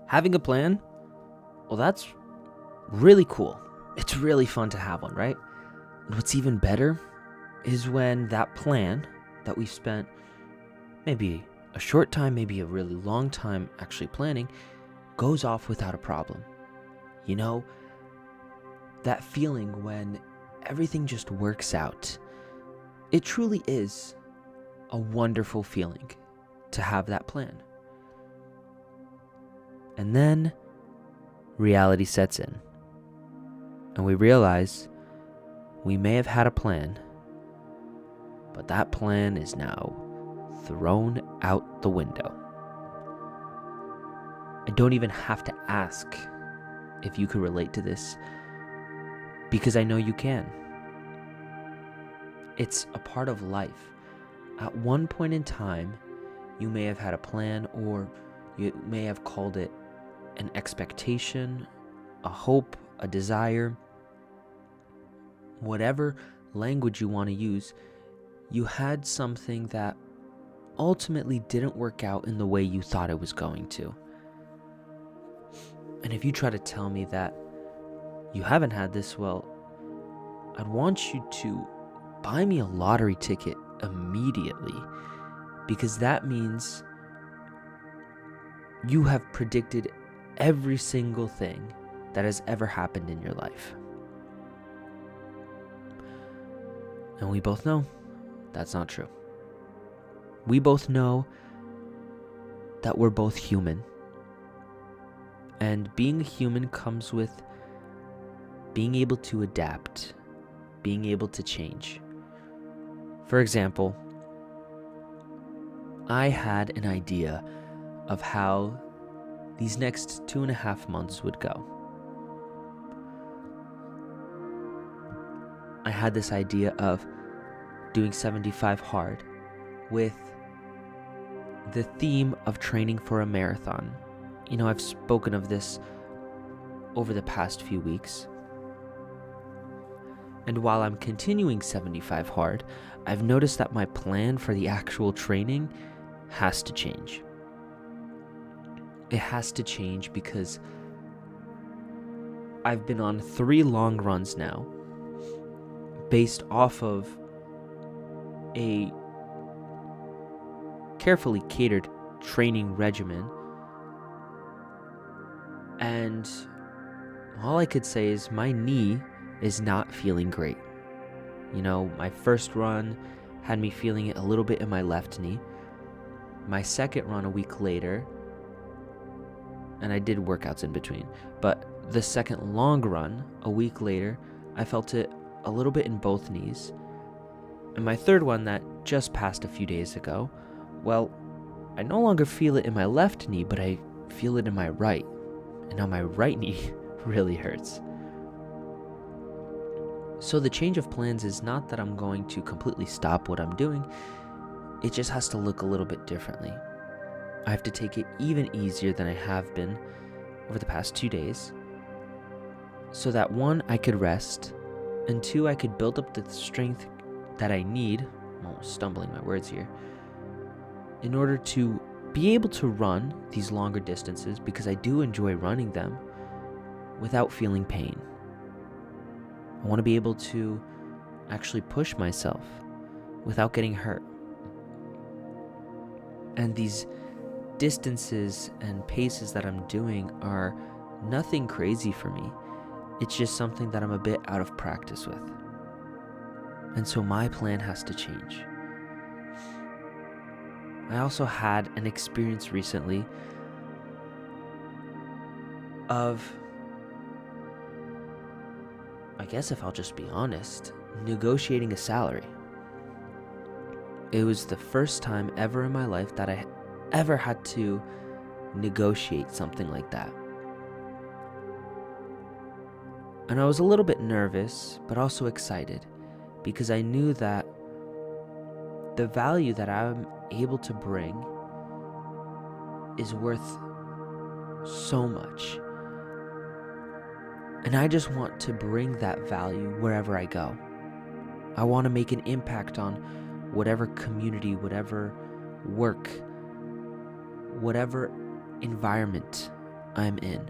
Having a plan, well, that's really cool. It's really fun to have one, right? And what's even better is when that plan that we've spent maybe a short time, maybe a really long time actually planning, goes off without a problem. You know, that feeling when everything just works out. It truly is a wonderful feeling to have that plan. And then reality sets in, and we realize we may have had a plan, but that plan is now thrown out the window. I don't even have to ask if you could relate to this, because I know you can. It's a part of life. At one point in time, you may have had a plan, or you may have called it an expectation, a hope, a desire, whatever language you want to use. You had something that ultimately didn't work out in the way you thought it was going to. And if you try to tell me that you haven't had this, well, I'd want you to buy me a lottery ticket immediately, because that means you have predicted every single thing that has ever happened in your life. And we both know that's not true. We both know that we're both human. And being a human comes with being able to adapt, being able to change. For example, I had an idea of how these next 2.5 months would go. I had this idea of doing 75 hard with the theme of training for a marathon. You know, I've spoken of this over the past few weeks. And while I'm continuing 75 hard, I've noticed that my plan for the actual training has to change. It has to change because I've been on 3 long runs now based off of a carefully catered training regimen. And all I could say is my knee is not feeling great. You know, my first run had me feeling it a little bit in my left knee. My second run a week later, and I did workouts in between, but the second long run a week later, I felt it a little bit in both knees. And my third one that just passed a few days ago, well, I no longer feel it in my left knee, but I feel it in my right. And now my right knee really hurts. So the change of plans is not that I'm going to completely stop what I'm doing. It just has to look a little bit differently. I have to take it even easier than I have been over the past 2 days, so that 1, I could rest, and 2, I could build up the strength that I need, I'm almost stumbling my words here, in order to be able to run these longer distances, because I do enjoy running them without feeling pain. I want to be able to actually push myself without getting hurt. And these distances and paces that I'm doing are nothing crazy for me. It's just something that I'm a bit out of practice with. And so my plan has to change. I also had an experience recently of, I guess if I'll just be honest, negotiating a salary. It was the first time ever in my life that I ever had to negotiate something like that. And I was a little bit nervous, but also excited, because I knew that the value that I'm able to bring is worth so much. And I just want to bring that value wherever I go. I want to make an impact on whatever community, whatever work, whatever environment I'm in.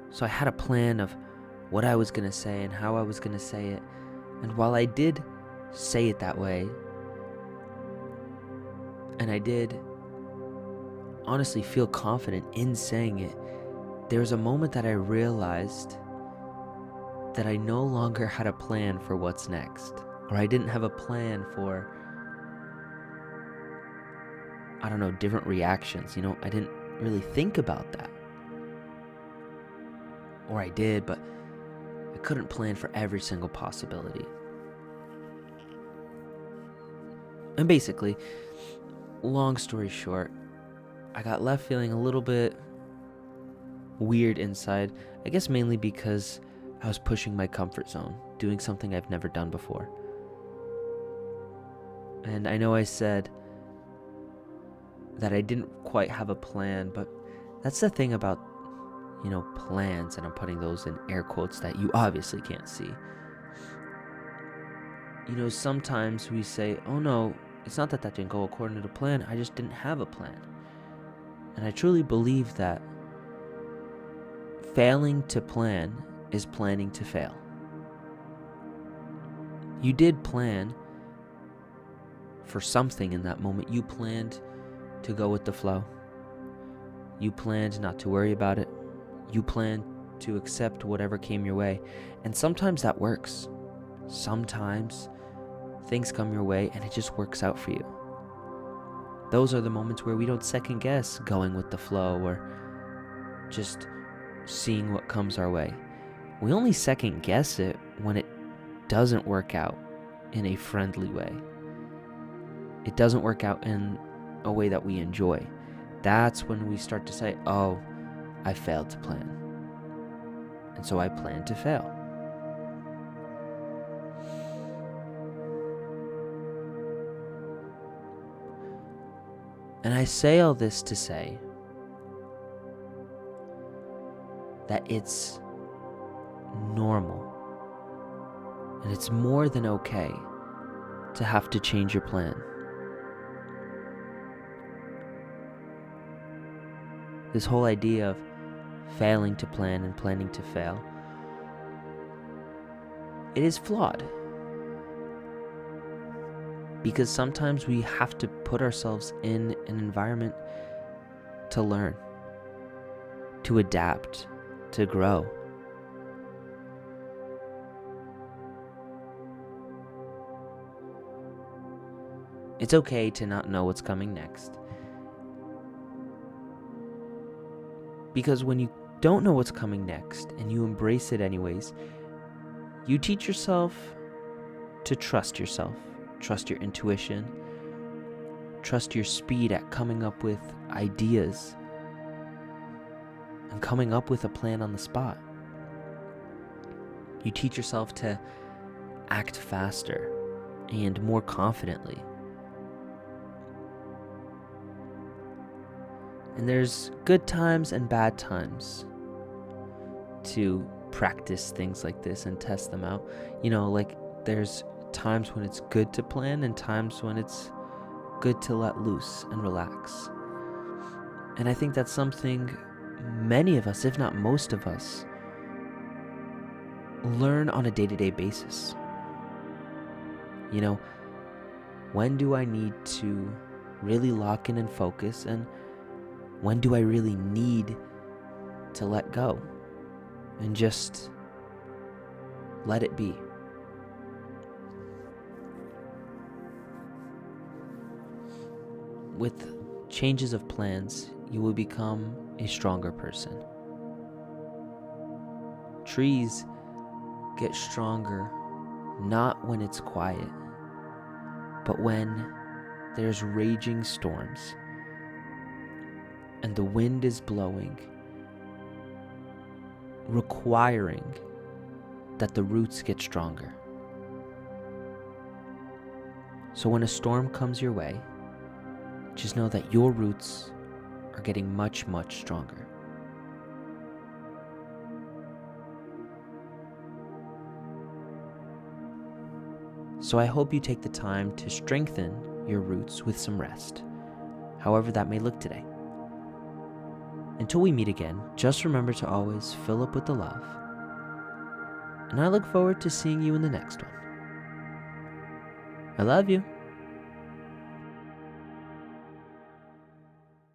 So I had a plan of what I was going to say and how I was going to say it. And while I did say it that way, and I did honestly feel confident in saying it, there was a moment that I realized that I no longer had a plan for what's next. Or I didn't have a plan for, different reactions. I didn't really think about that. Or I did, but I couldn't plan for every single possibility. And basically, long story short, I got left feeling a little bit weird inside. I guess mainly because I was pushing my comfort zone, doing something I've never done before. And I know I said that I didn't quite have a plan, but that's the thing about, plans, and I'm putting those in air quotes that you obviously can't see. Sometimes we say, oh no, it's not that didn't go according to the plan, I just didn't have a plan. And I truly believe that failing to plan is planning to fail. You did plan for something in that moment. You planned to go with the flow. You planned not to worry about it. You planned to accept whatever came your way. And sometimes that works. Sometimes things come your way and it just works out for you. Those are the moments where we don't second guess going with the flow or just seeing what comes our way. We only second guess it when it doesn't work out in a friendly way. It doesn't work out in a way that we enjoy. That's when we start to say, oh, I failed to plan. And so I plan to fail. And I say all this to say that it's normal and it's more than okay to have to change your plan. This whole idea of failing to plan and planning to fail, it is flawed. Because sometimes we have to put ourselves in an environment to learn, to adapt, to grow. It's okay to not know what's coming next. Because when you don't know what's coming next and you embrace it anyways, you teach yourself to trust yourself, trust your intuition, trust your speed at coming up with ideas and coming up with a plan on the spot. You teach yourself to act faster and more confidently. And there's good times and bad times to practice things like this and test them out. There's times when it's good to plan and times when it's good to let loose and relax. And I think that's something many of us, if not most of us, learn on a day-to-day basis. When do I need to really lock in and focus, and when do I really need to let go and just let it be? With changes of plans, you will become a stronger person. Trees get stronger not when it's quiet, but when there's raging storms and the wind is blowing, requiring that the roots get stronger. So when a storm comes your way, just know that your roots are getting much, much stronger. So I hope you take the time to strengthen your roots with some rest. however that may look today. Until we meet again, just remember to always fill up with the love. And I look forward to seeing you in the next one. I love you.